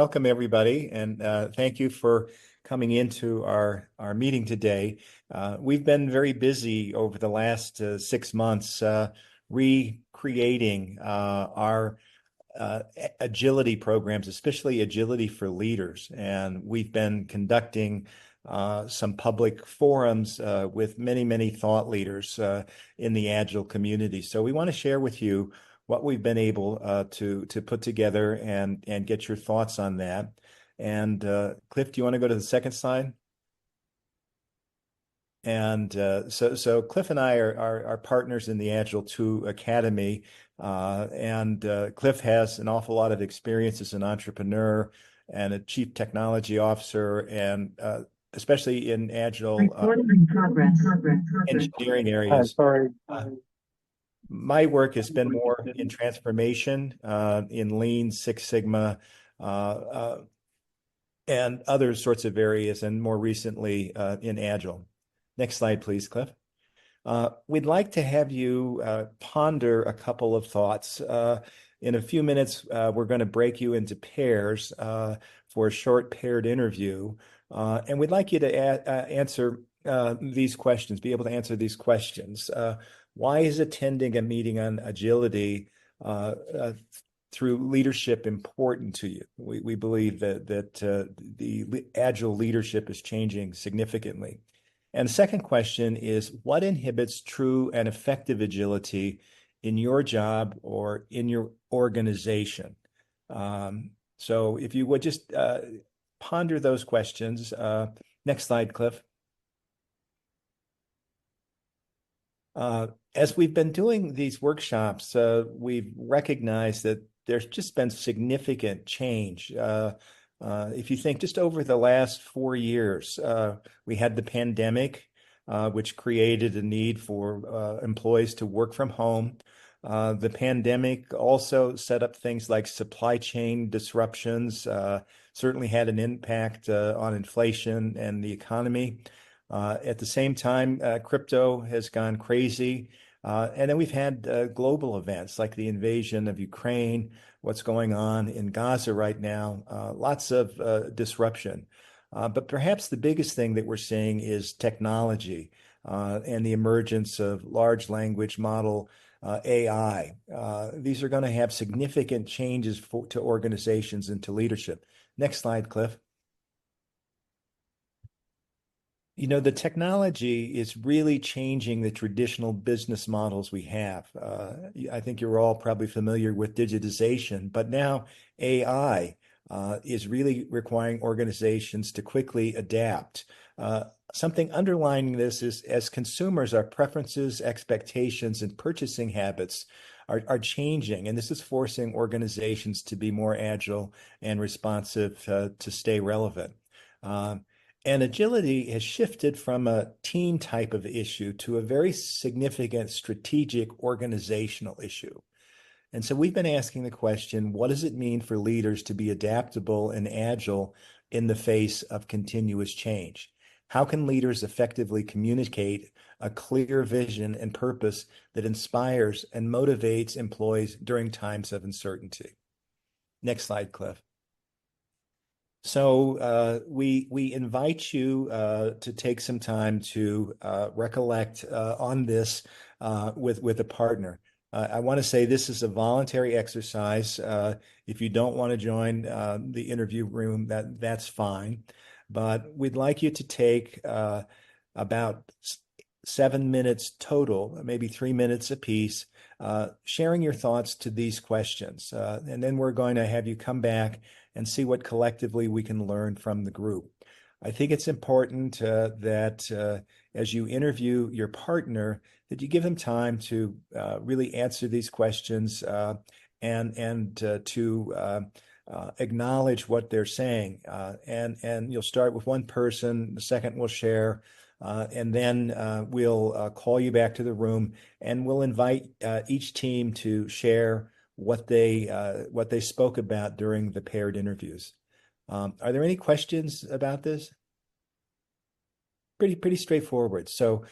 Welcome, everybody, and thank you for coming into our meeting today. We've been very busy over the last 6 months recreating our agility programs, especially agility for leaders. And we've been conducting some public forums with many thought leaders in the Agile community. So we want to share with you what we've been able to put together and get your thoughts on that. And Cliff, do you want to go to the second slide? And so Cliff and I are partners in the Agile 2 Academy. And Cliff has an awful lot of experience as an entrepreneur and a chief technology officer, and especially in Agile engineering areas. Sorry. My work has been more in transformation, in Lean, Six Sigma, and other sorts of areas, and more recently in Agile. Next slide, please, Cliff. We'd like to have you ponder a couple of thoughts. In a few minutes, we're going to break you into pairs for a short paired interview. And we'd like you to answer these questions, be able to answer these questions. Why is attending a meeting on agility through leadership important to you? We believe that the Agile leadership is changing significantly. And the second question is, what inhibits true and effective agility in your job or in your organization? So if you would just ponder those questions. Next slide, Cliff. As we've been doing these workshops, we've recognized that there's just been significant change. If you think just over the last 4 years, we had the pandemic, which created a need for employees to work from home. The pandemic also set up things like supply chain disruptions, certainly had an impact on inflation and the economy. At the same time, crypto has gone crazy. And then we've had global events like the invasion of Ukraine, what's going on in Gaza right now, lots of disruption. But perhaps the biggest thing that we're seeing is technology and the emergence of large language model AI. These are going to have significant changes to organizations and to leadership. Next slide, Cliff. You know, the technology is really changing the traditional business models we have. I think you're all probably familiar with digitization, but now AI is really requiring organizations to quickly adapt. Something underlining this is, as consumers, our preferences, expectations, and purchasing habits are changing, and this is forcing organizations to be more agile and responsive to stay relevant. And agility has shifted from a team type of issue to a very significant strategic organizational issue. And so we've been asking the question, what does it mean for leaders to be adaptable and agile in the face of continuous change? How can leaders effectively communicate a clear vision and purpose that inspires and motivates employees during times of uncertainty? Next slide, Cliff. So we invite you to take some time to recollect on this with a partner. I want to say this is a voluntary exercise. If you don't want to join the interview room, that's fine. But we'd like you to take about 7 minutes total, maybe 3 minutes apiece, sharing your thoughts to these questions. And then we're going to have you come back and see what collectively we can learn from the group. I think it's important that as you interview your partner, that you give them time to really answer these questions and to acknowledge what they're saying. And you'll start with one person, the second will share, and then we'll call you back to the room, and we'll invite each team to share what they spoke about during the paired interviews. Are there any questions about this? pretty straightforward. So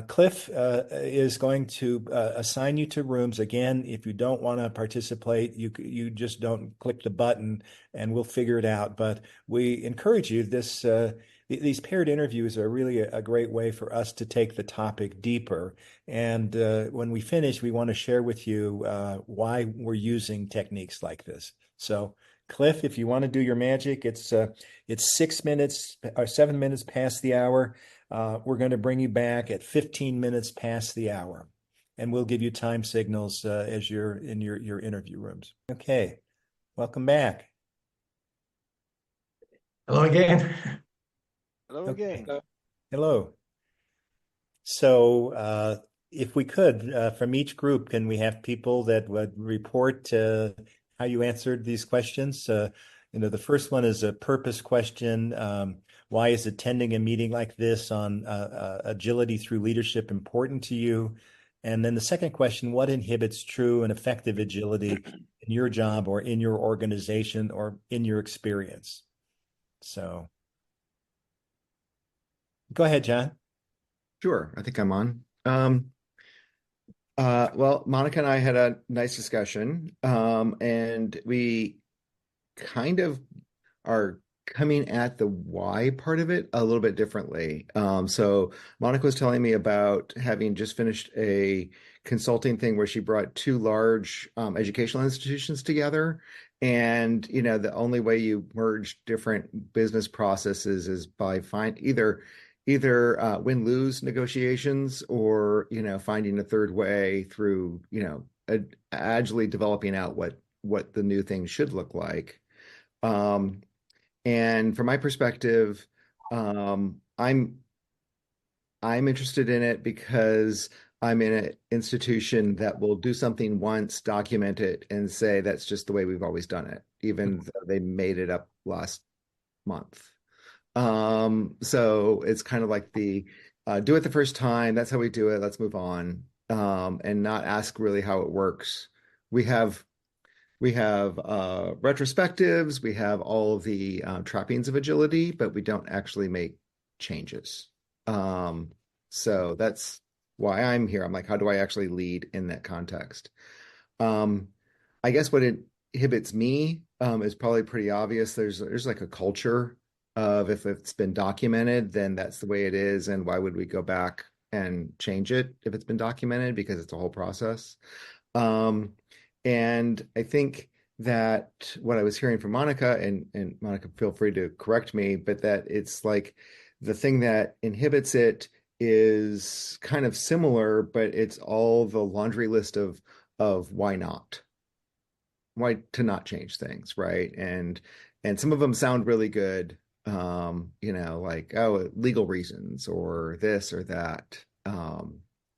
Cliff is going to assign you to rooms. Again, if you don't want to participate, you just don't click the button, and we'll figure it out. But we encourage you. These paired interviews are really a great way for us to take the topic deeper. And when we finish, we want to share with you why we're using techniques like this. So, Cliff, if you want to do your magic, it's 6 minutes or 7 minutes past the hour. We're going to bring you back at 15 minutes past the hour, and we'll give you time signals as you're in your interview rooms. Okay, welcome back. Hello again. Hello Okay, again. hello. So, if we could, from each group, can we have people that would report how you answered these questions? The first one is a purpose question. Why is attending a meeting like this on agility through leadership important to you? And then the second question, what inhibits true and effective agility in your job or in your organization or in your experience? So go ahead, John. Sure, I think I'm on. Well, Monica and I had a nice discussion, and we kind of are coming at the why part of it a little bit differently. So Monica was telling me about having just finished a consulting thing where she brought two large educational institutions together. And, the only way you merge different business processes is by either win-lose negotiations or, finding a third way through, agilely developing out what the new thing should look like. Um, and from my perspective, I'm interested in it because I'm in an institution that will do something once, document it, and say that's just the way we've always done it, even though they made it up last month. So it's kind of like the do it the first time. That's how we do it. Let's move on, and not ask really how it works. We have retrospectives, we have all of the trappings of agility, but we don't actually make changes. So that's why I'm here. I'm like, how do I actually lead in that context? Um, I guess what it inhibits me is probably pretty obvious. There's like a culture of if it's been documented, then that's the way it is, and why would we go back and change it if it's been documented? Because it's a whole process. Um, and I think that what I was hearing from Monica, and Monica, feel free to correct me, but that it's like the thing that inhibits it is kind of similar, but it's all the laundry list of why not, why to not change things, right? And some of them sound really good, like legal reasons or this or that.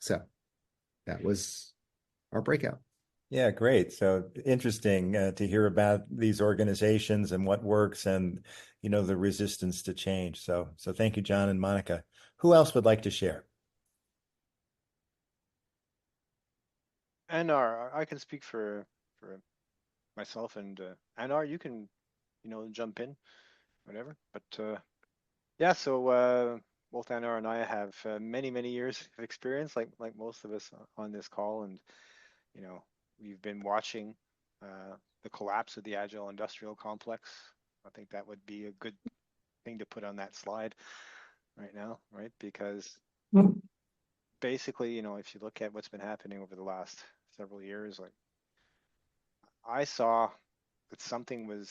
So that was our breakout. Yeah, great. So interesting to hear about these organizations and what works and the resistance to change. So thank you, John and Monica. Who else would like to share? Anar, I can speak for myself, and Anar, you can, jump in, whatever. But yeah, so both Anar and I have many years of experience, like most of us on this call, and you know, we've been watching the collapse of the Agile industrial complex. I think that would be a good thing to put on that slide right now, right? Because basically, if you look at what's been happening over the last several years, like I saw that something was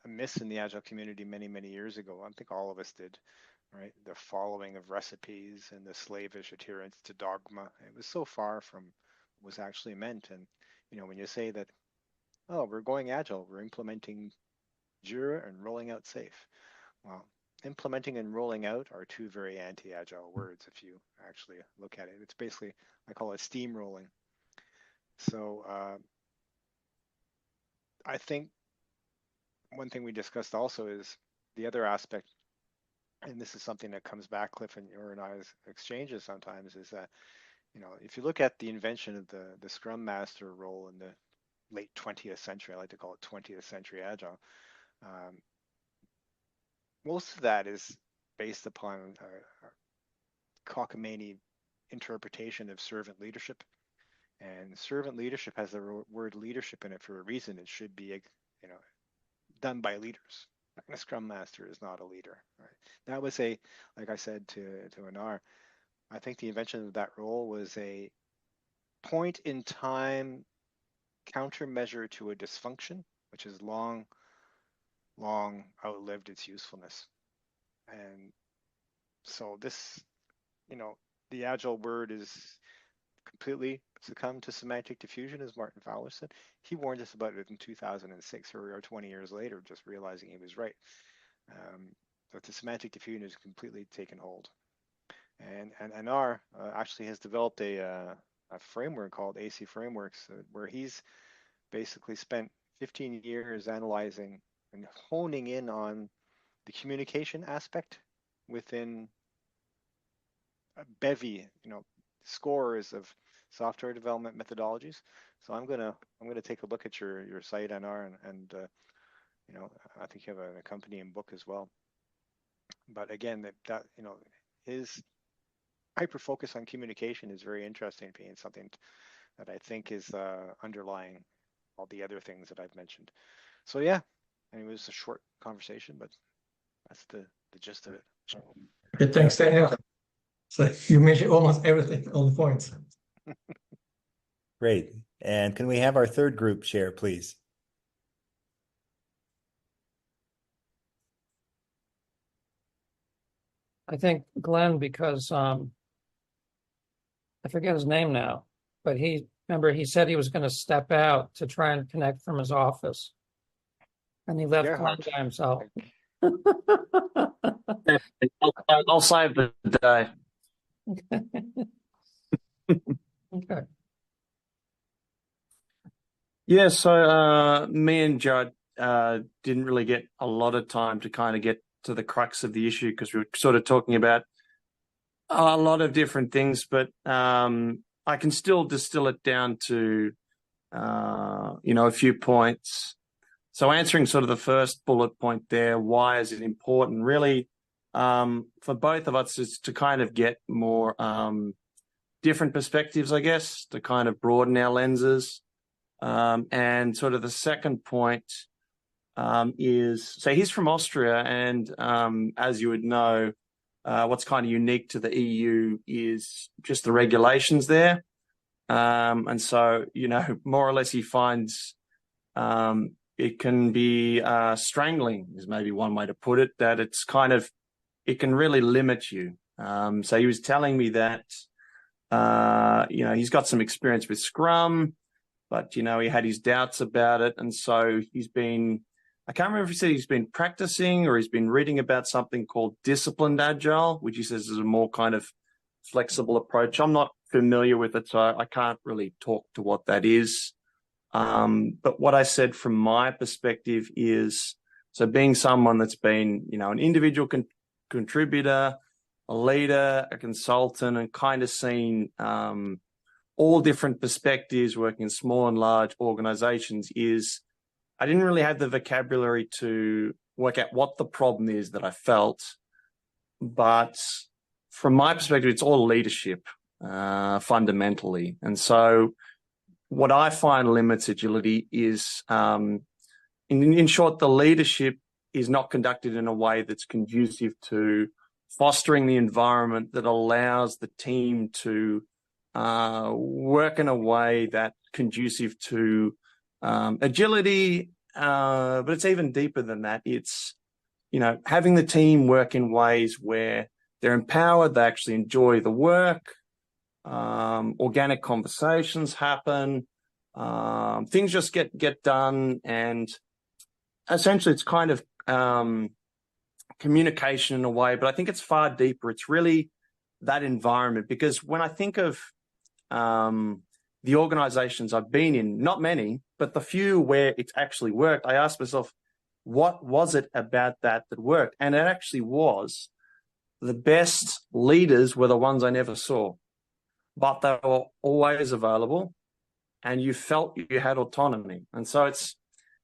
amiss in the Agile community many years ago. I think all of us did, right? The following of recipes and the slavish adherence to dogma. It was so far from what was actually meant. And, when you say that, oh, we're going Agile, we're implementing Jira and rolling out safe. Well, implementing and rolling out are two very anti-agile words if you actually look at it. It's basically, I call it steamrolling. So I think one thing we discussed also is the other aspect, and this is something that comes back, Cliff, and your and I's exchanges sometimes, is that, if you look at the invention of the Scrum Master role in the late 20th century, I like to call it 20th century Agile, um, most of that is based upon cockamamie interpretation of servant leadership. And servant leadership has the word leadership in it for a reason. It should be, done by leaders. A scrum master is not a leader. Right? That was like I said to Anar, I think the invention of that role was a point in time countermeasure to a dysfunction, which has long outlived its usefulness. And so this, the Agile word is completely succumbed to semantic diffusion, as Martin Fowler said. He warned us about it in 2006. Here we are 20 years later, just realizing he was right. That the semantic diffusion has completely taken hold. And Anar actually has developed a framework called AC Frameworks, where he's basically spent 15 years analyzing and honing in on the communication aspect within a bevy, scores of software development methodologies. So I'm gonna take a look at your site, Anar, and I think you have an accompanying book as well. But again, that his hyper focus on communication is very interesting to me, and something that I think is underlying all the other things that I've mentioned. So yeah, and it was a short conversation, but that's the gist of it. Okay, thanks, Daniel. So you mentioned almost everything, all the points. Great. And can we have our third group share, please? I think Glenn, because I forget his name now, but he said he was going to step out to try and connect from his office, and he left Glenn by himself. I'll save the day. Okay. Yeah, so me and Judd didn't really get a lot of time to kind of get to the crux of the issue, because we were sort of talking about a lot of different things, but I can still distill it down to a few points. So answering sort of the first bullet point there, why is it important? Really, for both of us, is to kind of get more different perspectives, I guess, to kind of broaden our lenses. And sort of the second point is, so he's from Austria, and as you would know, what's kind of unique to the EU is just the regulations there. And so, more or less he finds it can be strangling, is maybe one way to put it, that it's kind of, it can really limit you. So he was telling me that, he's got some experience with Scrum, but, he had his doubts about it. And so he's been, I can't remember if he said he's been practicing or he's been reading about something called disciplined Agile, which he says is a more kind of flexible approach. I'm not familiar with it, so I can't really talk to what that is. But what I said from my perspective is, so being someone that's been, an individual contributor, a leader, a consultant, and kind of seen all different perspectives working in small and large organizations, is I didn't really have the vocabulary to work out what the problem is that I felt. But from my perspective, it's all leadership, fundamentally. And so what I find limits agility is, in short, the leadership is not conducted in a way that's conducive to fostering the environment that allows the team to work in a way that's conducive to agility, but it's even deeper than that. It's, having the team work in ways where they're empowered, they actually enjoy the work, organic conversations happen, things just get done, and essentially it's kind of communication in a way, but I think it's far deeper. It's really that environment, because when I think of the organizations I've been in, not many, but the few where it's actually worked, I asked myself, what was it about that worked? And it actually was, the best leaders were the ones I never saw, but they were always available, and you felt you had autonomy. And so it's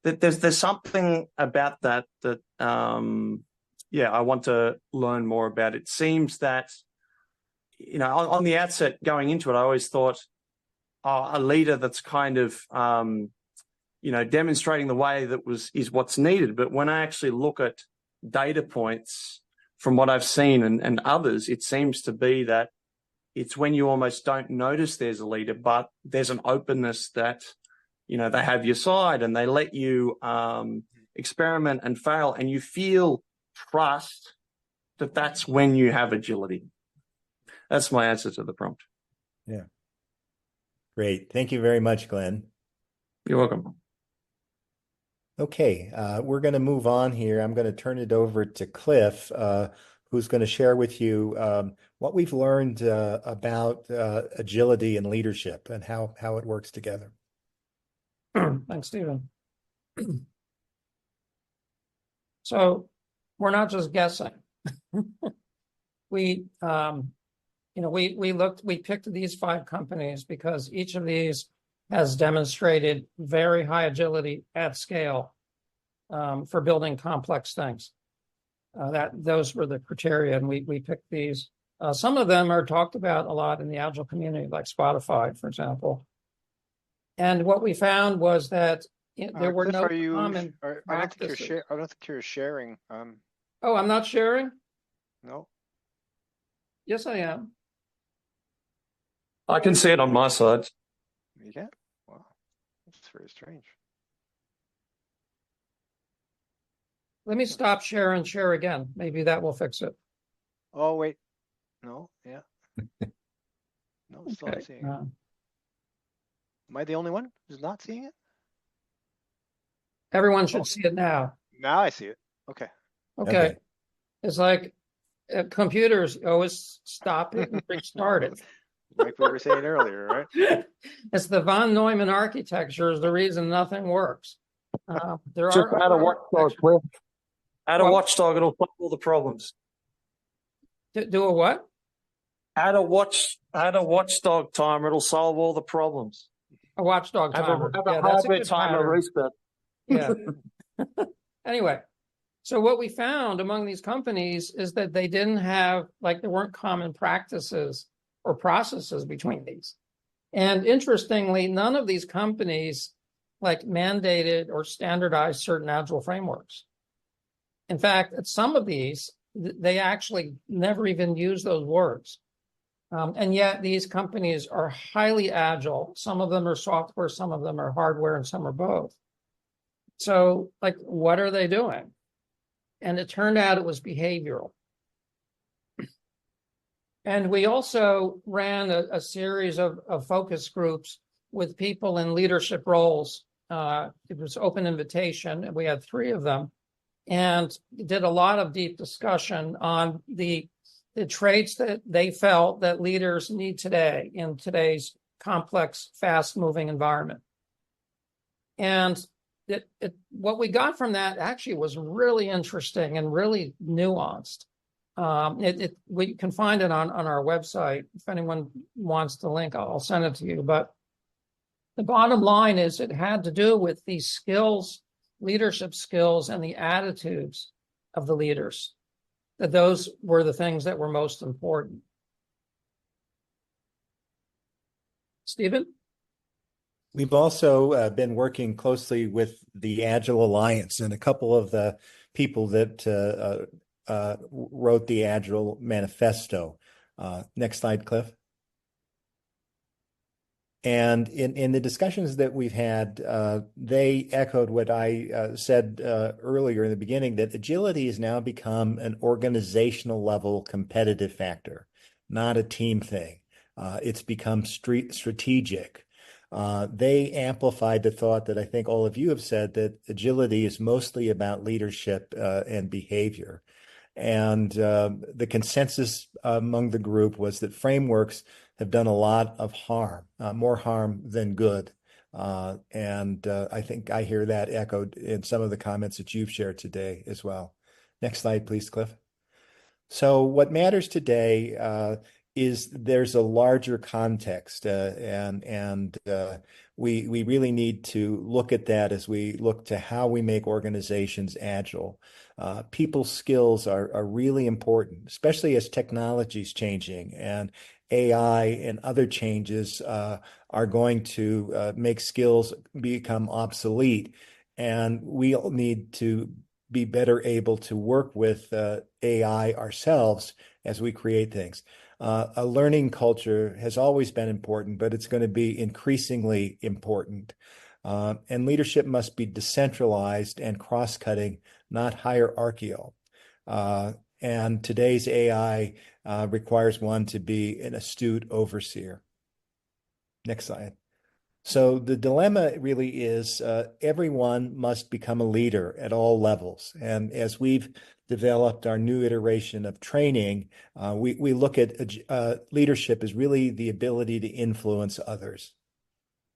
that there's something about that I want to learn more about. It seems that on the outset going into it, I always thought, a leader that's kind of, demonstrating the way that is what's needed. But when I actually look at data points from what I've seen and others, it seems to be that it's when you almost don't notice there's a leader, but there's an openness that, they have your side and they let you experiment and fail, and you feel trust that's when you have agility. That's my answer to the prompt. Yeah. Great. Thank you very much, Glenn. You're welcome. Okay, we're going to move on here. I'm going to turn it over to Cliff, who's going to share with you what we've learned about agility and leadership and how it works together. Thanks, Stephen. So we're not just guessing. We picked these 5 companies because each of these has demonstrated very high agility at scale for building complex things. Those were the criteria, and we picked these. Some of them are talked about a lot in the Agile community, like Spotify, for example. And what we found was that there were Cliff, no I common don't think practices. I don't think you're sharing. Oh, I'm not sharing? No. Yes, I am. I can see it on my side. You can? Wow. That's very strange. Let me stop share and share again. Maybe that will fix it. Oh, wait. No, yeah. No, still Okay. not seeing it. Am I the only one who's not seeing it? Everyone should see it now. Now I see it. Okay. Okay. It's like computers always stop it and restart it. Like we were saying earlier, right? It's the von Neumann architecture is the reason nothing works. There Just are add a watchdog, Cliff. Add a watchdog, it'll solve all the problems. Do a what? Add a watchdog timer, it'll solve all the problems. A watchdog timer. Have a hardware timer reset. Yeah. Anyway, so what we found among these companies is that they didn't have, there weren't common practices or processes between these. And interestingly, none of these companies mandated or standardized certain Agile frameworks. In fact, at some of these, they actually never even use those words. And yet these companies are highly Agile. Some of them are software, some of them are hardware, and some are both. So what are they doing? And it turned out it was behavioral. And we also ran a series of focus groups with people in leadership roles. It was open invitation, and we had 3 of them, and did a lot of deep discussion on the traits that they felt that leaders need today in today's complex, fast-moving environment. And what we got from that actually was really interesting and really nuanced. We can find it on our website. If anyone wants the link, I'll send it to you. But the bottom line is it had to do with these skills, leadership skills, and the attitudes of the leaders, that those were the things that were most important. Stephen? We've also been working closely with the Agile Alliance and a couple of the people that wrote the Agile Manifesto. Next slide, Cliff. And in the discussions that we've had, they echoed what I said earlier in the beginning, that agility has now become an organizational level competitive factor, not a team thing. It's become strategic. They amplified the thought that I think all of you have said, that agility is mostly about leadership and behavior. And the consensus among the group was that frameworks have done a lot of harm, more harm than good. And I think I hear that echoed in some of the comments that you've shared today as well. Next slide, please, Cliff. So what matters today is there's a larger context, and we really need to look at that as we look to how we make organizations agile. People skills are really important, especially as technology is changing and AI and other changes are going to make skills become obsolete, and we'll need to be better able to work with AI ourselves as we create things. A learning culture has always been important, but it's going to be increasingly important. And leadership must be decentralized and cross-cutting, not hierarchical. And today's AI requires one to be an astute overseer. Next slide. So the dilemma really is everyone must become a leader at all levels. And as we've developed our new iteration of training, we look at leadership as really the ability to influence others.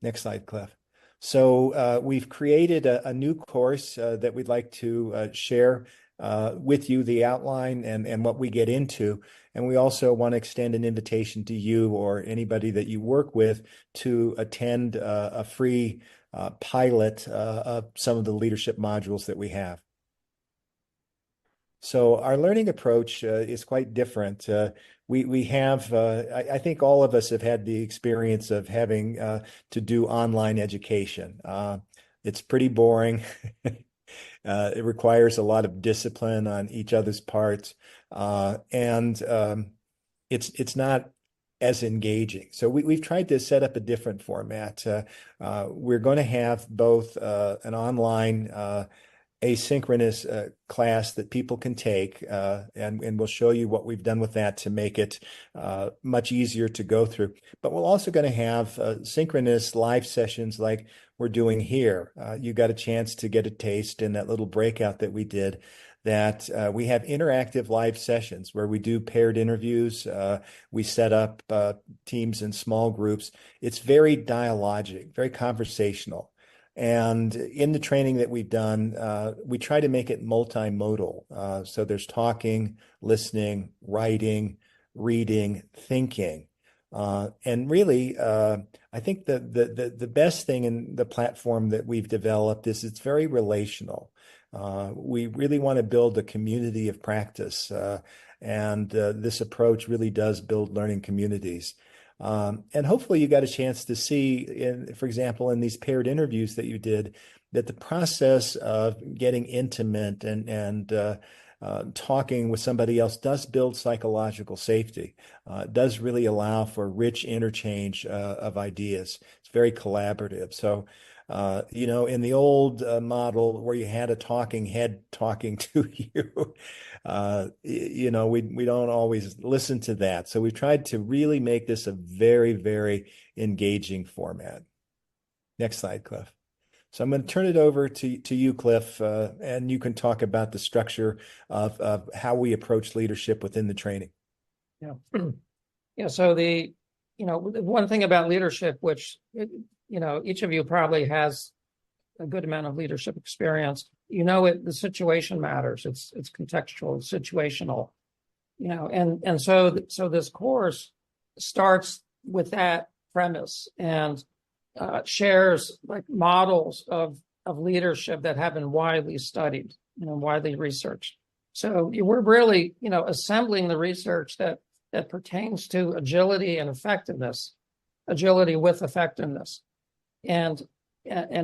Next slide, Cliff. So we've created a new course that we'd like to share with you, the outline and what we get into. And we also want to extend an invitation to you or anybody that you work with to attend a free pilot of some of the leadership modules that we have. So our learning approach is quite different. We have, I think all of us have had the experience of having to do online education. It's pretty boring. It requires a lot of discipline on each other's parts, and it's not as engaging. So we've tried to set up a different format. We're going to have both an online asynchronous class that people can take, and we'll show you what we've done with that to make it much easier to go through. But we're also going to have synchronous live sessions like we're doing here. You got a chance to get a taste in that little breakout that we did, that we have interactive live sessions where we do paired interviews. We set up teams in small groups. It's very dialogic, very conversational. And in the training that we've done, we try to make it multimodal. So there's talking, listening, writing, reading, thinking. And really, I think the best thing in the platform that we've developed is it's very relational. We really want to build a community of practice. And this approach really does build learning communities. And hopefully you got a chance to see, for example, in these paired interviews that you did, that the process of getting intimate and talking with somebody else does build psychological safety. It does really allow for rich interchange of ideas. It's very collaborative. So, in the old model where you had a talking head talking to you, we don't always listen to that. So we've tried to really make this a very, very engaging format. Next slide, Cliff. So I'm going to turn it over to you, Cliff, and you can talk about the structure of how we approach leadership within the training. Yeah. Yeah. So the one thing about leadership, which, each of you probably has a good amount of leadership experience, the situation matters. It's contextual, it's situational, and so this course starts with that premise and shares like models of leadership that have been widely studied, widely researched. So we're really, assembling the research that pertains to agility and effectiveness, agility with effectiveness, and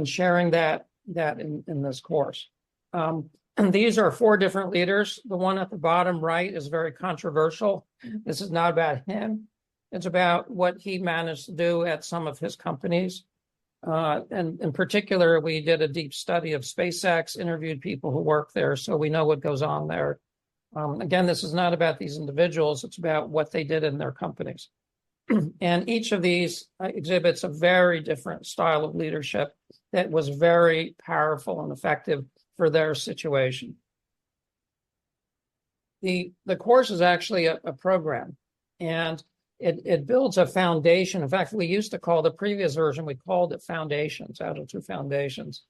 sharing that in this course. And these are 4 different leaders. The one at the bottom right is very controversial. This is not about him. It's about what he managed to do at some of his companies. And in particular, we did a deep study of SpaceX, interviewed people who work there, so we know what goes on there. Again, this is not about these individuals. It's about what they did in their companies. And each of these exhibits a very different style of leadership that was very powerful and effective for their situation. The course is actually a program, and it builds a foundation. In fact, we used to call the previous version, we called it Foundations, Agile 2 Foundations,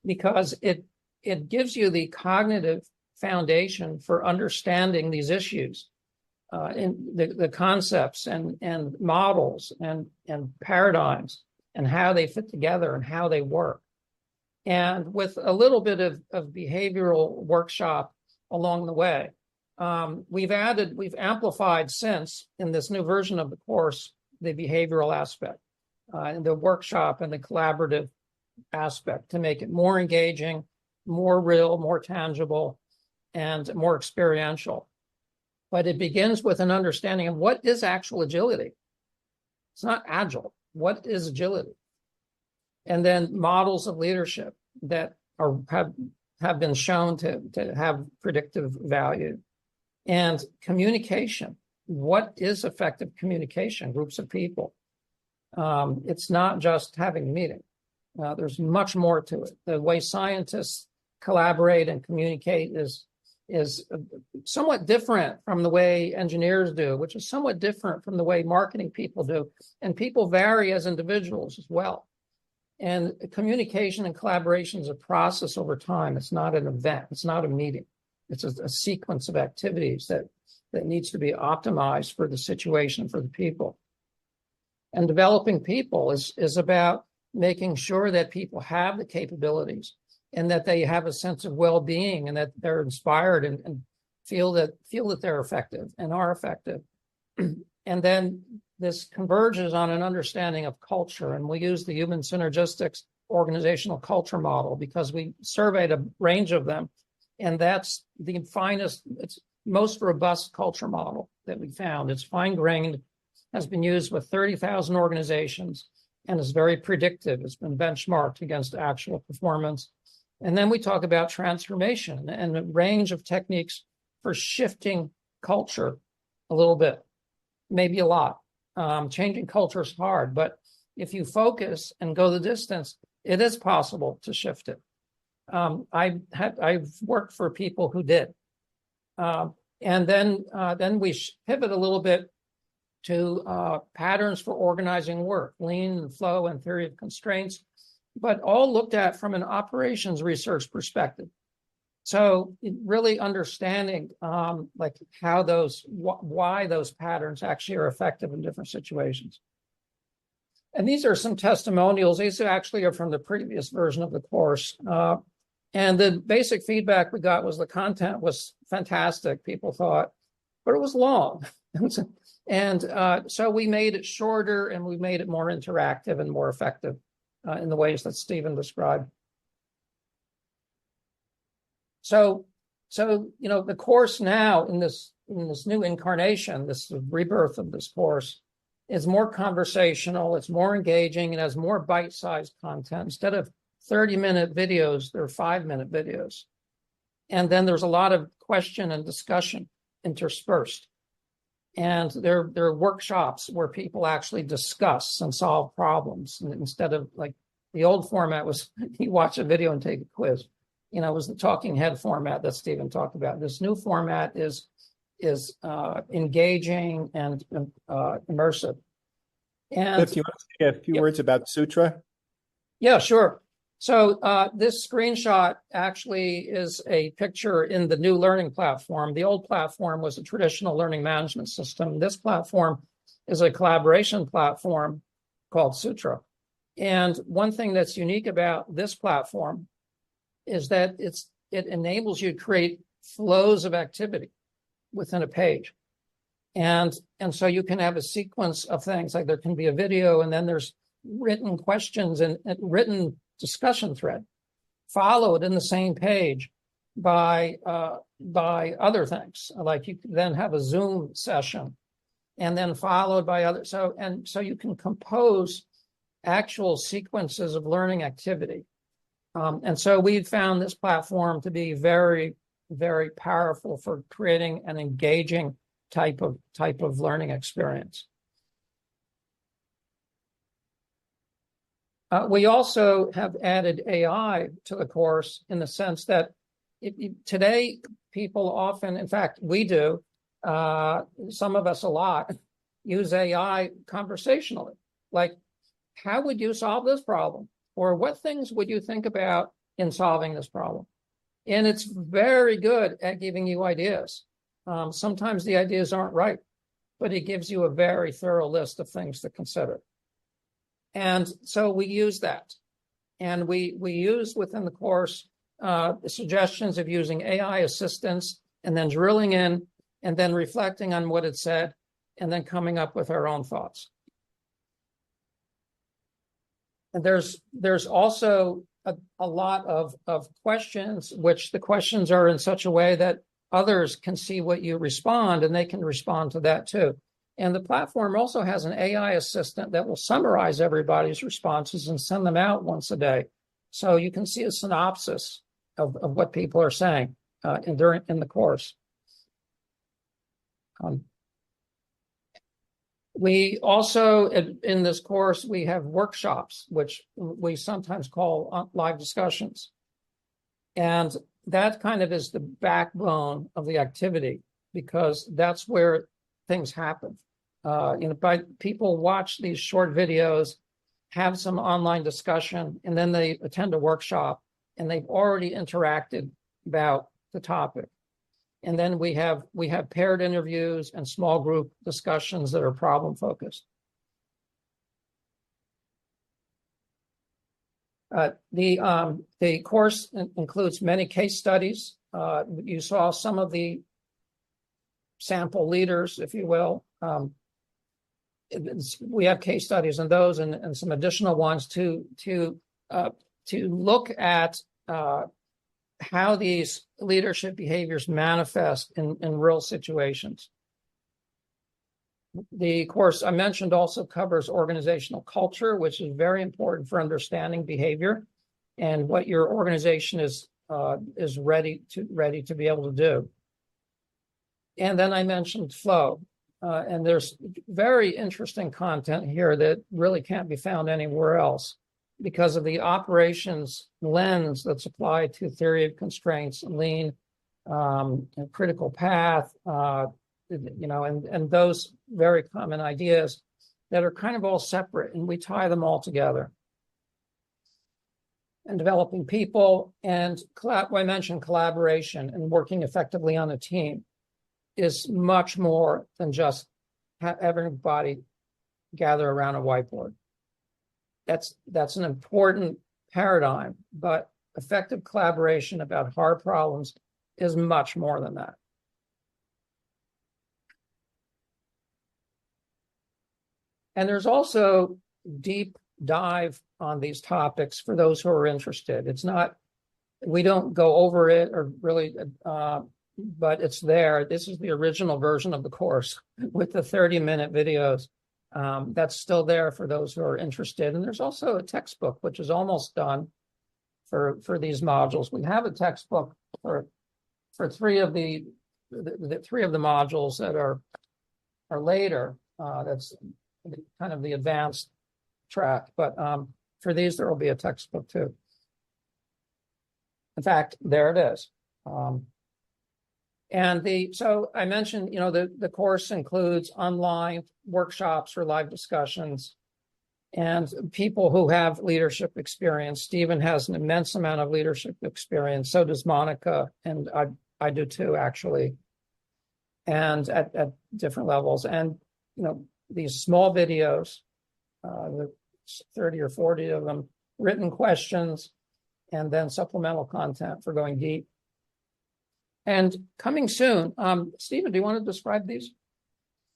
because it gives you the cognitive foundation for understanding these issues. in the concepts and models and paradigms and how they fit together and how they work. And with a little bit of behavioral workshop along the way, we've amplified since in this new version of the course, the behavioral aspect, and the workshop and the collaborative aspect to make it more engaging, more real, more tangible, and more experiential. But it begins with an understanding of what is actual agility. It's not agile. What is agility? And then models of leadership that have been shown to have predictive value. And communication. What is effective communication? Groups of people. It's not just having a meeting. There's much more to it. The way scientists collaborate and communicate is somewhat different from the way engineers do, which is somewhat different from the way marketing people do. And people vary as individuals as well. And communication and collaboration is a process over time. It's not an event. It's not a meeting. It's a sequence of activities that needs to be optimized for the situation, for the people. And developing people is about making sure that people have the capabilities and that they have a sense of well-being and that they're inspired and feel that they're effective and are effective. And then this converges on an understanding of culture. And we use the human synergistics organizational culture model because we surveyed a range of them. And that's the finest, it's most robust culture model that we found. It's fine-grained, has been used with 30,000 organizations, and is very predictive. It's been benchmarked against actual performance. And then we talk about transformation and a range of techniques for shifting culture a little bit, maybe a lot. Changing culture is hard, but if you focus and go the distance, it is possible to shift it. I've worked for people who did. And then we pivot a little bit to patterns for organizing work, lean and flow and theory of constraints, but all looked at from an operations research perspective. So really understanding like how why those patterns actually are effective in different situations. And these are some testimonials. These actually are from the previous version of the course. And the basic feedback we got was the content was fantastic, people thought, but it was long. And so we made it shorter and we made it more interactive and more effective in the ways that Stephen described. So the course now in this new incarnation, this rebirth of this course, is more conversational, it's more engaging, it has more bite-sized content. Instead of 30-minute videos, there are 5-minute videos. And then there's a lot of question and discussion interspersed. And there are workshops where people actually discuss and solve problems. And instead of like the old format was you watch a video and take a quiz. It was the talking head format that Stephen talked about. This new format is engaging and immersive. And If you want to say a few words about Sutra? Yeah, sure. So this screenshot actually is a picture in the new learning platform. The old platform was a traditional learning management system. This platform is a collaboration platform called Sutra. And one thing that's unique about this platform is that it enables you to create flows of activity within a page. And so you can have a sequence of things, like there can be a video and then there's written questions and written discussion thread, followed in the same page by other things. Like you then have a Zoom session and then followed by other. So you can compose actual sequences of learning activity. And so we found this platform to be very, very powerful for creating an engaging type of learning experience. We also have added AI to the course in the sense that today people often, in fact, we do, some of us a lot, use AI conversationally. Like, how would you solve this problem? Or what things would you think about in solving this problem? And it's very good at giving you ideas. Sometimes the ideas aren't right, but he gives you a very thorough list of things to consider. And so we use that. And we use within the course the suggestions of using AI assistance and then drilling in and then reflecting on what it said and then coming up with our own thoughts. And there's also a lot of questions, which the questions are in such a way that others can see what you respond and they can respond to that too. And the platform also has an AI assistant that will summarize everybody's responses and send them out once a day. So you can see a synopsis of what people are saying in the course. We also, in this course, we have workshops, which we sometimes call live discussions. And that kind of is the backbone of the activity, because that's where things happen. People watch these short videos, have some online discussion, and then they attend a workshop, and they've already interacted about the topic. And then we have paired interviews and small group discussions that are problem focused. The course includes many case studies. You saw some of the sample leaders, if you will. We have case studies on those and some additional ones to look at how these leadership behaviors manifest in real situations. The course I mentioned also covers organizational culture, which is very important for understanding behavior and what your organization is ready to be able to do. And then I mentioned flow, and there's very interesting content here that really can't be found anywhere else, because of the operations lens that's applied to theory of constraints, lean, critical path, and those very common ideas that are kind of all separate, and we tie them all together. And developing people, and I mentioned collaboration and working effectively on a team is much more than just have everybody gather around a whiteboard. That's an important paradigm, but effective collaboration about hard problems is much more than that. And there's also deep dive on these topics for those who are interested. It's not, we don't go over it or really, but it's there. This is the original version of the course with the 30-minute videos. That's still there for those who are interested. And there's also a textbook, which is almost done for these modules. We have a textbook for three of the modules that are later. That's kind of the advanced track, but for these, there will be a textbook too. In fact, there it is. So I mentioned, the course includes online workshops or live discussions and people who have leadership experience. Stephen has an immense amount of leadership experience. So does Monica, and I do too, actually, and at different levels. And, these small videos, the 30 or 40 of them, written questions, and then supplemental content for going deep. And coming soon, Stephen, do you want to describe these?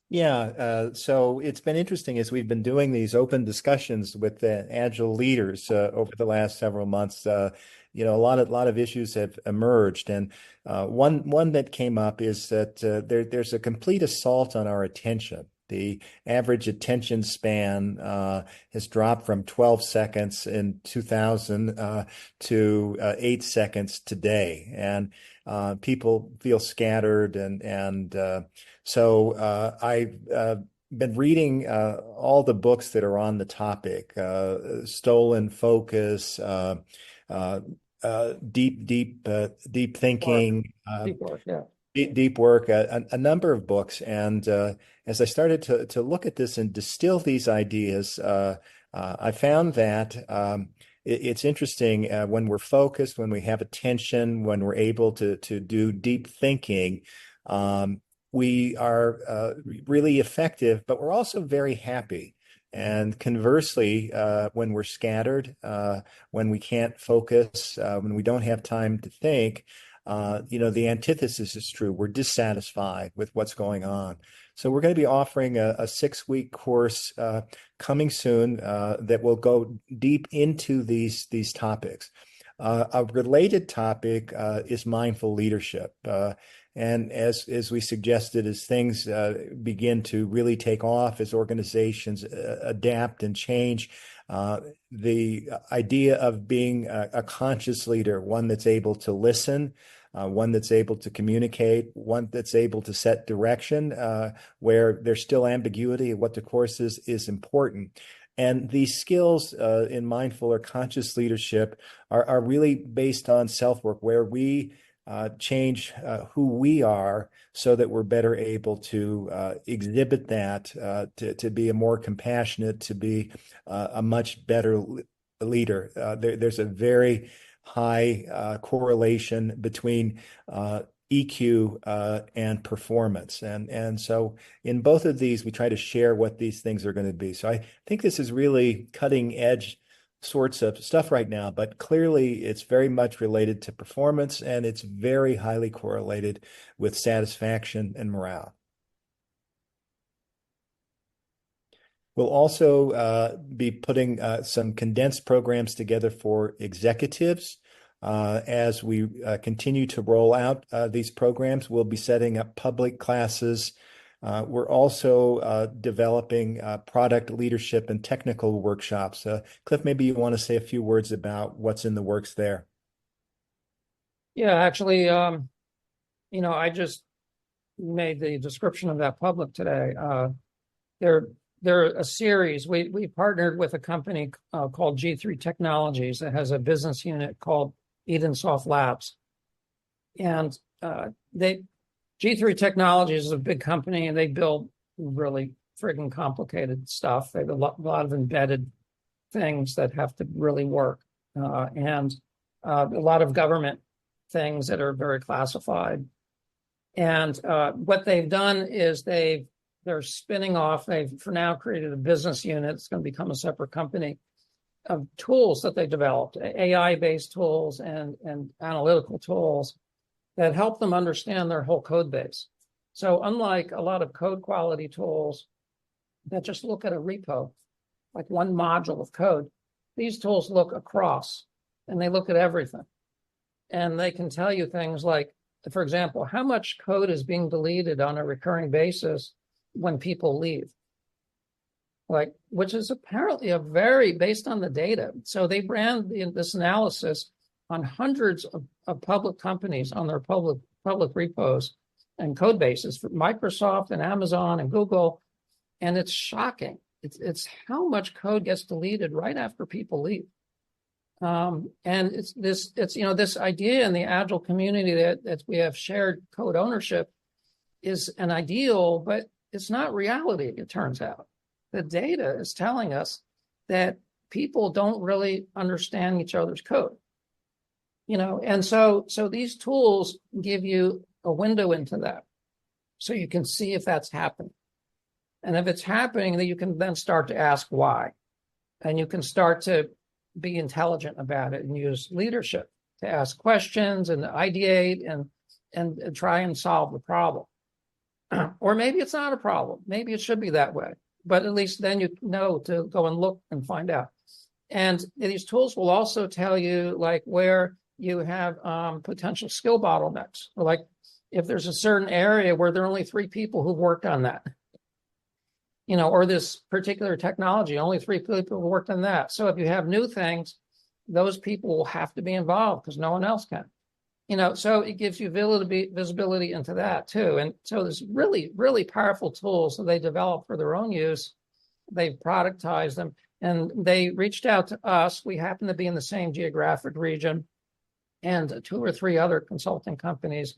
Yeah, so it's been interesting as we've been doing these open discussions with the Agile leaders over the last several months. A lot of issues have emerged, and one that came up is that there's a complete assault on our attention. The average attention span has dropped from 12 seconds in 2000 to 8 seconds today, and people feel scattered, and so I've been reading all the books that are on the topic: Stolen Focus, Deep Thinking, Deep work, yeah. Deep Work, a number of books. And as I started to look at this and distill these ideas, I found that it's interesting when we're focused, when we have attention, when we're able to do deep thinking, We are really effective, but we're also very happy. And conversely, when we're scattered, when we can't focus, when we don't have time to think, the antithesis is true. We're dissatisfied with what's going on. So we're going to be offering a 6-week course coming soon that will go deep into these topics. A related topic is mindful leadership. And as we suggested, as things begin to really take off, as organizations adapt and change, the idea of being a conscious leader, one that's able to listen, one that's able to communicate, one that's able to set direction where there's still ambiguity of what the course is important. And these skills in mindful or conscious leadership are really based on self-work, where we change who we are so that we're better able to exhibit that, to be a more compassionate, to be a much better leader. There's a very high correlation between EQ and performance. And so in both of these, we try to share what these things are going to be. So I think this is really cutting edge sorts of stuff right now, but clearly it's very much related to performance, and it's very highly correlated with satisfaction and morale. We'll also be putting some condensed programs together for executives. As we continue to roll out these programs, we'll be setting up public classes. We're also developing product leadership and technical workshops. Cliff, maybe you want to say a few words about what's in the works there. Yeah, actually, I just made the description of that public today. They're a series. We partnered with a company called G3 Technologies that has a business unit called Edensoft Labs. And G3 Technologies is a big company, and they build really friggin' complicated stuff. They have a lot of embedded things that have to really work, and a lot of government things that are very classified. And what they've done is they're spinning off. They've for now created a business unit. It's going to become a separate company of tools that they developed, AI-based tools and analytical tools that help them understand their whole code base. So unlike a lot of code quality tools that just look at a repo, like one module of code, these tools look across and they look at everything. And they can tell you things like, for example, how much code is being deleted on a recurring basis when people leave, which is apparently based on the data. So they ran this analysis on hundreds of public companies on their public repos and code bases for Microsoft and Amazon and Google. And it's shocking. It's how much code gets deleted right after people leave. And it's this idea in the Agile community that we have shared code ownership is an ideal, but it's not reality, it turns out. The data is telling us that people don't really understand each other's code. And so these tools give you a window into that. So you can see if that's happening. And if it's happening, then you can then start to ask why. And you can start to be intelligent about it and use leadership to ask questions and ideate and try and solve the problem. Or maybe it's not a problem. Maybe it should be that way. But at least then you know to go and look and find out. And these tools will also tell you where you have potential skill bottlenecks. Or if there's a certain area where there are only 3 people who've worked on that, or this particular technology, only 3 people who worked on that. So if you have new things, those people will have to be involved because no one else can. So it gives you visibility into that too. And so there's really, really powerful tools that they develop for their own use. They've productized them, and they reached out to us. We happen to be in the same geographic region, and 2 or 3 other consulting companies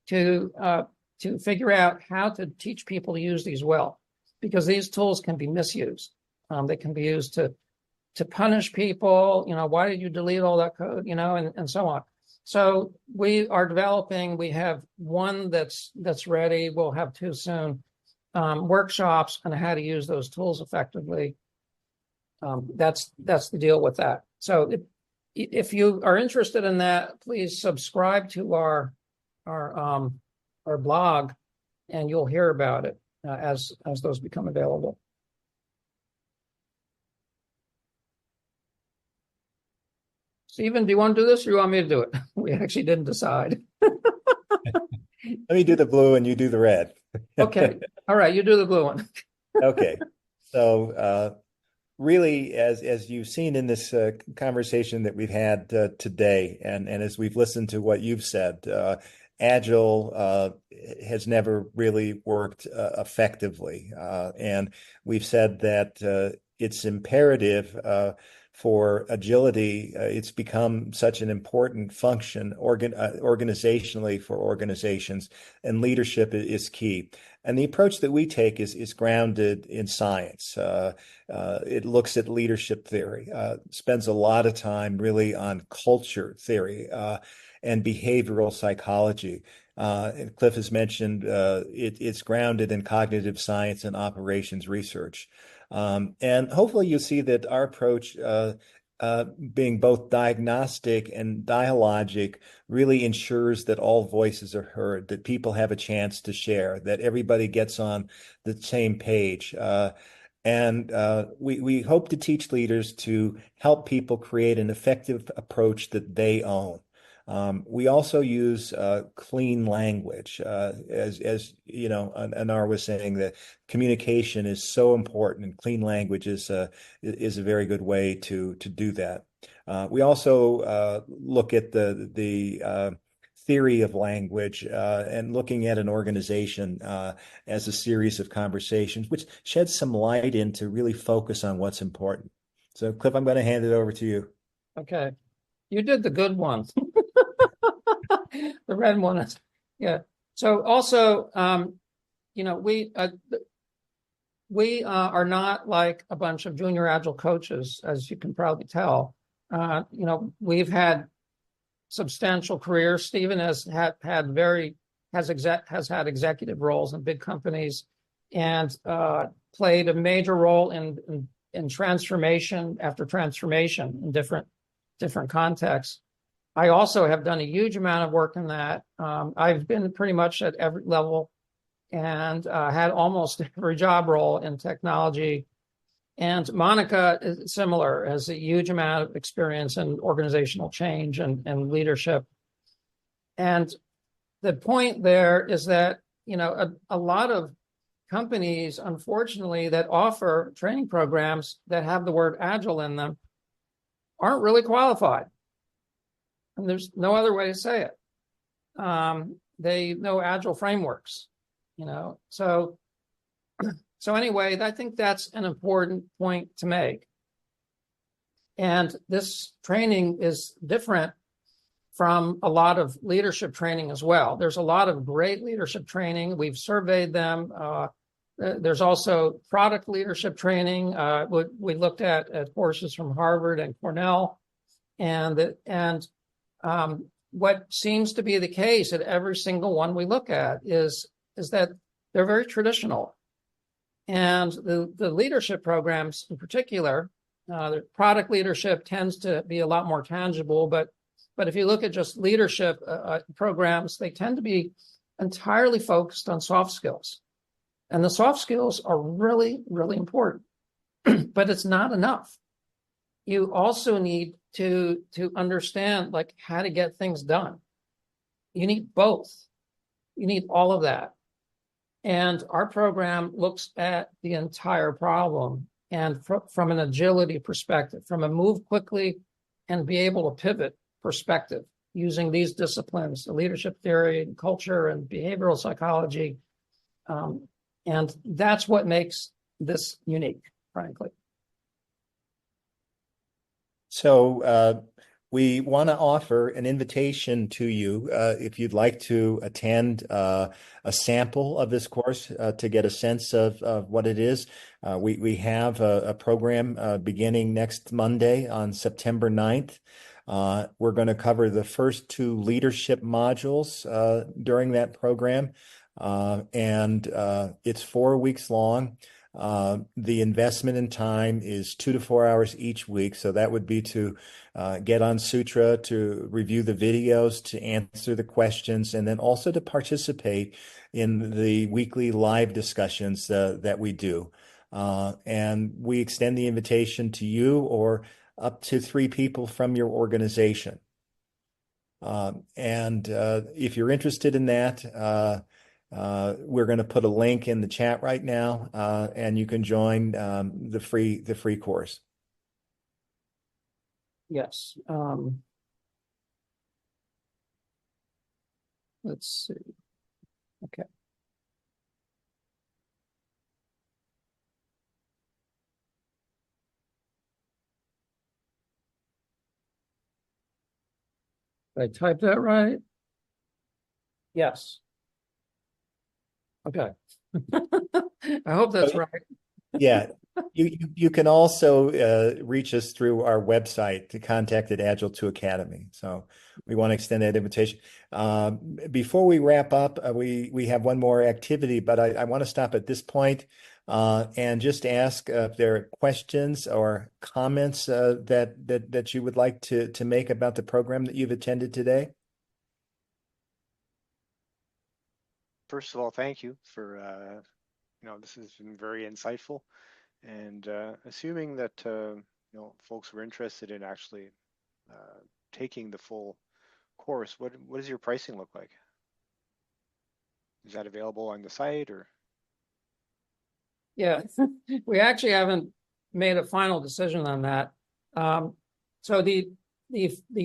to figure out how to teach people to use these well, because these tools can be misused. They can be used to punish people. Why did you delete all that code? And so on. So we are developing, we have one that's ready, we'll have two soon, workshops on how to use those tools effectively. That's the deal with that. So if you are interested in that, please subscribe to our blog, and you'll hear about it as those become available. Stephen, do you want to do this, or do you want me to do it? We actually didn't decide. Let me do the blue and you do the red. Okay. All right. You do the blue one. Okay. So really, as you've seen in this conversation that we've had today, and as we've listened to what you've said, Agile has never really worked effectively. And we've said that it's imperative for agility. It's become such an important function organizationally for organizations, and leadership is key. And the approach that we take is grounded in science. It looks at leadership theory, spends a lot of time really on culture theory and behavioral psychology. And Cliff has mentioned it's grounded in cognitive science and operations research. And hopefully you see that our approach, being both diagnostic and dialogic, really ensures that all voices are heard, that people have a chance to share, that everybody gets on the same page. And we hope to teach leaders to help people create an effective approach that they own. We also use clean language, as you know, Anar was saying that communication is so important, and clean language is a very good way to do that. We also look at the theory of language and looking at an organization as a series of conversations, which sheds some light in to really focus on what's important. So, Cliff, I'm going to hand it over to you. Okay. You did the good one. The red one is, yeah. So also, you know, we are not like a bunch of junior Agile coaches, as you can probably tell. You know, we've had substantial careers. Stephen has had executive roles in big companies, and played a major role in transformation after transformation in different contexts. I also have done a huge amount of work in that. I've been pretty much at every level, and had almost every job role in technology. And Monica is similar, has a huge amount of experience in organizational change and leadership. And the point there is that, you know, a lot of companies, unfortunately, that offer training programs that have the word Agile in them aren't really qualified. And there's no other way to say it. They know Agile frameworks, you know. So anyway, I think that's an important point to make. And this training is different from a lot of leadership training as well. There's a lot of great leadership training. We've surveyed them. There's also product leadership training. We looked at courses from Harvard and Cornell, and what seems to be the case at every single one we look at is that they're very traditional. And the leadership programs in particular, the product leadership tends to be a lot more tangible, but if you look at just leadership programs, they tend to be entirely focused on soft skills. And the soft skills are really, really important, but it's not enough. You also need to understand like how to get things done. You need both. You need all of that. And our program looks at the entire problem, and from an agility perspective, from a move quickly and be able to pivot perspective, using these disciplines, the leadership theory and culture and behavioral psychology. And that's what makes this unique, frankly. So we want to offer an invitation to you if you'd like to attend a sample of this course to get a sense of what it is. We have a program beginning next Monday on September 9th. We're going to cover the first two leadership modules during that program, and it's 4 weeks long. The investment in time is 2 to 4 hours each week. So that would be to get on Sutra, to review the videos, to answer the questions, and then also to participate in the weekly live discussions that we do. And we extend the invitation to you or up to 3 people from your organization. And if you're interested in that, we're going to put a link in the chat right now, and you can join the free course. Yes. Let's see. Okay. Did I type that right? Yes. Okay. I hope that's right. Yeah. You can also reach us through our website to contact at Agile 2 Academy. So we want to extend that invitation. Before we wrap up, we have one more activity, but I want to stop at this point and just ask if there are questions or comments that you would like to make about the program that you've attended today. First of all, thank you for this has been very insightful. And assuming that folks were interested in actually taking the full course, what does your pricing look like? Is that available on the site or? Yeah, we actually haven't made a final decision on that. So the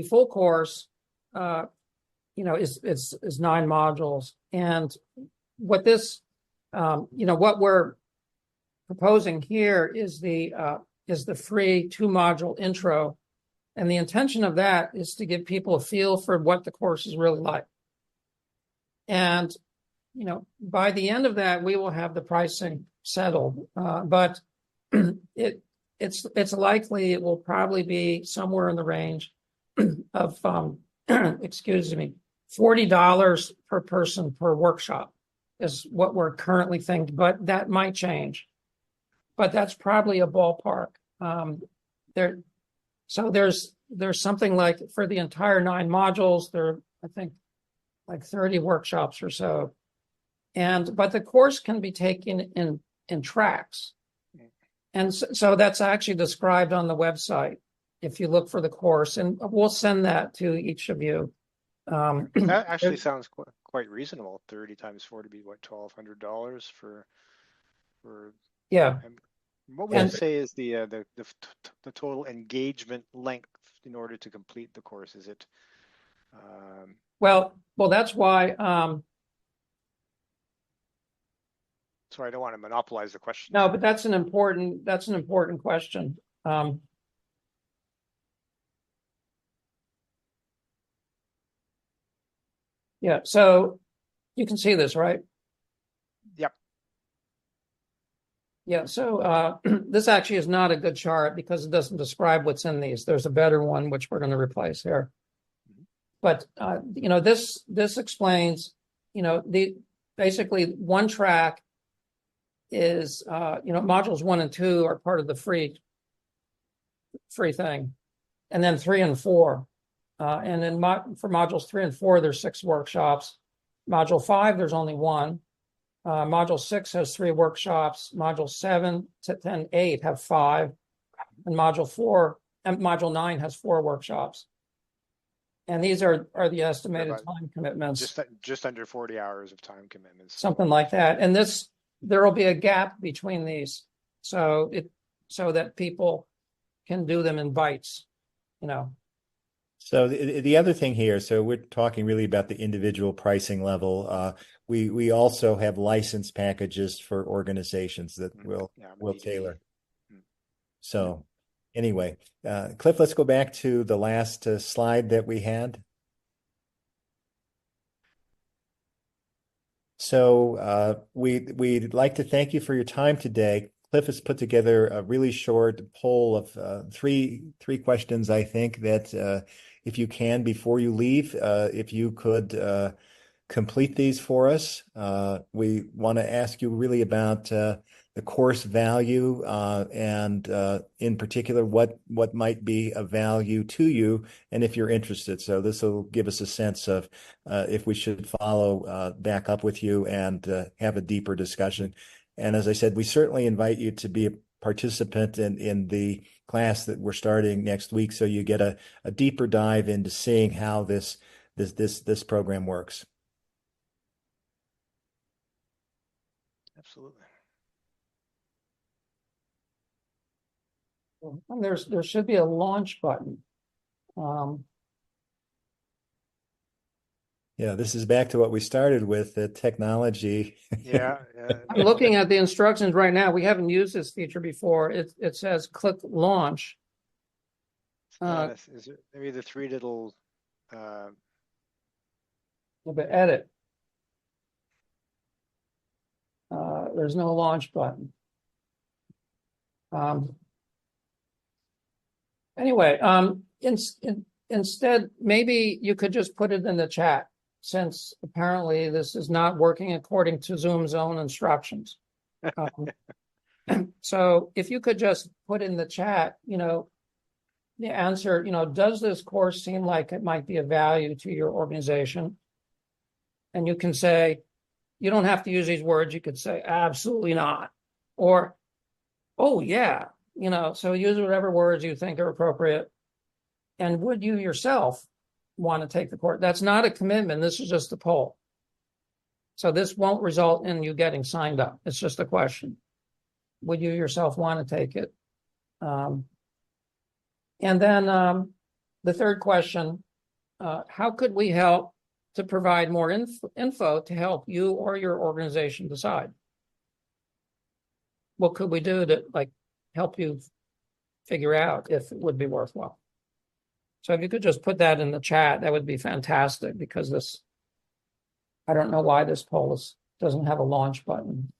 full course, is 9 modules, and what this, what we're proposing here is the free 2-module intro, and the intention of that is to give people a feel for what the course is really like. And by the end of that, we will have the pricing settled, but it's likely it will probably be somewhere in the range of excuse me, $40 per person per workshop is what we're currently thinking, but that might change. But that's probably a ballpark. So there's something like, for the entire 9 modules, there are, I think, like 30 workshops or so. But the course can be taken in tracks. And so that's actually described on the website if you look for the course, and we'll send that to each of you. That actually sounds quite reasonable. 30 times 4 to be what, $1,200 for yeah. What would you say is the total engagement length in order to complete the course? Is it? Well, that's why. Sorry, I don't want to monopolize the question. No, but that's an important question. Yeah, so you can see this, right? Yep. Yeah, so this actually is not a good chart because it doesn't describe what's in these. There's a better one, which we're going to replace here. But, this explains, basically one track is, modules 1 and 2 are part of the free thing. And then 3 and 4. And then for modules 3 and 4, there's 6 workshops. Module 5, there's only 1. Module 6 has 3 workshops. Module 7 to 10, 8 have 5. And module 9 has 4 workshops. And these are the estimated time commitments. Just under 40 hours of time commitments. Something like that. And there will be a gap between these, so that people can do them in bites, So the other thing here, so we're talking really about the individual pricing level. We also have license packages for organizations that we'll tailor. So anyway, Cliff, let's go back to the last slide that we had. So we'd like to thank you for your time today. Cliff has put together a really short poll of three questions, I think, that if you can, before you leave, if you could complete these for us. We want to ask you really about the course value and in particular what might be of value to you and if you're interested. So this will give us a sense of if we should follow back up with you and have a deeper discussion. And as I said, we certainly invite you to be a participant in the class that we're starting next week, so you get a deeper dive into seeing how this program works. Absolutely. And there should be a launch button. Yeah, this is back to what we started with, the technology. Yeah. I'm looking at the instructions right now. We haven't used this feature before. It says click launch. Is it maybe the three little But edit. There's no launch button. Anyway, instead, maybe you could just put it in the chat, since apparently this is not working according to Zoom's own instructions. So if you could just put in the chat, the answer, does this course seem like it might be of value to your organization? And you can say, you don't have to use these words. You could say, absolutely not. Or, oh, yeah. So use whatever words you think are appropriate. And would you yourself want to take the course? That's not a commitment. This is just a poll. So this won't result in you getting signed up. It's just a question. Would you yourself want to take it? And then the third question, how could we help to provide more info to help you or your organization decide? What could we do to help you figure out if it would be worthwhile? So if you could just put that in the chat, that would be fantastic, because I don't know why this poll doesn't have a launch button.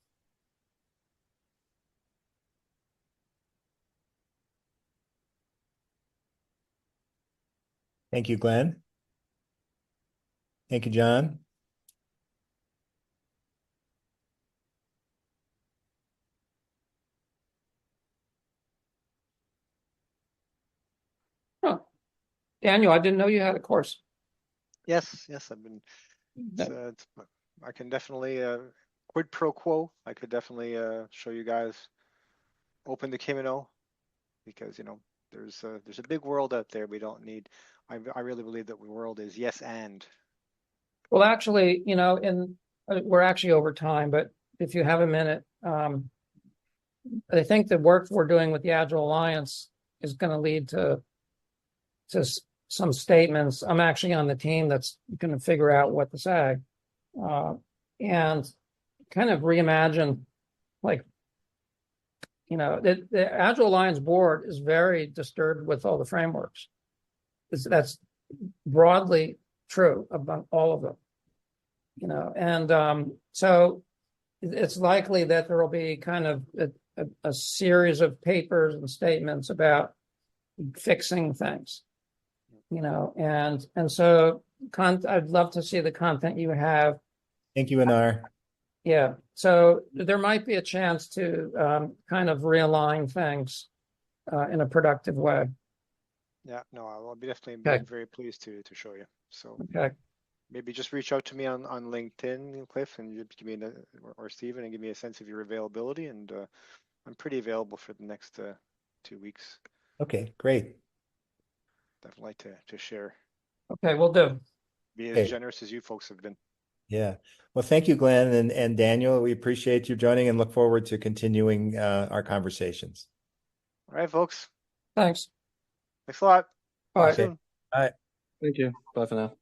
Thank you, Glenn. Thank you, John. Oh, Daniel, I didn't know you had a course. Yes, I've been. I can definitely quid pro quo. I could definitely show you guys open the kimono, because there's a big world out there. We don't need. I really believe that the world is yes and. Well, actually, we're actually over time, but if you have a minute, I think the work we're doing with the Agile Alliance is going to lead to some statements. I'm actually on the team that's going to figure out what to say, and kind of reimagine, the Agile Alliance board is very disturbed with all the frameworks. That's broadly true about all of them, and so it's likely that there will be kind of a series of papers and statements about fixing things, and so I'd love to see the content you have. Thank you, Anar. Yeah, so there might be a chance to kind of realign things in a productive way. Yeah, no, I'll be definitely Okay. very pleased to show you. So Okay. maybe just reach out to me on LinkedIn, Cliff, and you give me or Stephen, and give me a sense of your availability. And I'm pretty available for the next 2 weeks. Okay, great. Definitely like to share. Okay, we'll do. Be Okay. as generous as you folks have been. Yeah. Well, thank you, Glenn and Daniel. We appreciate you joining and look forward to continuing our conversations. All right, folks. Thanks. Thanks a lot. All right. Soon. All right. Thank you. Bye for now.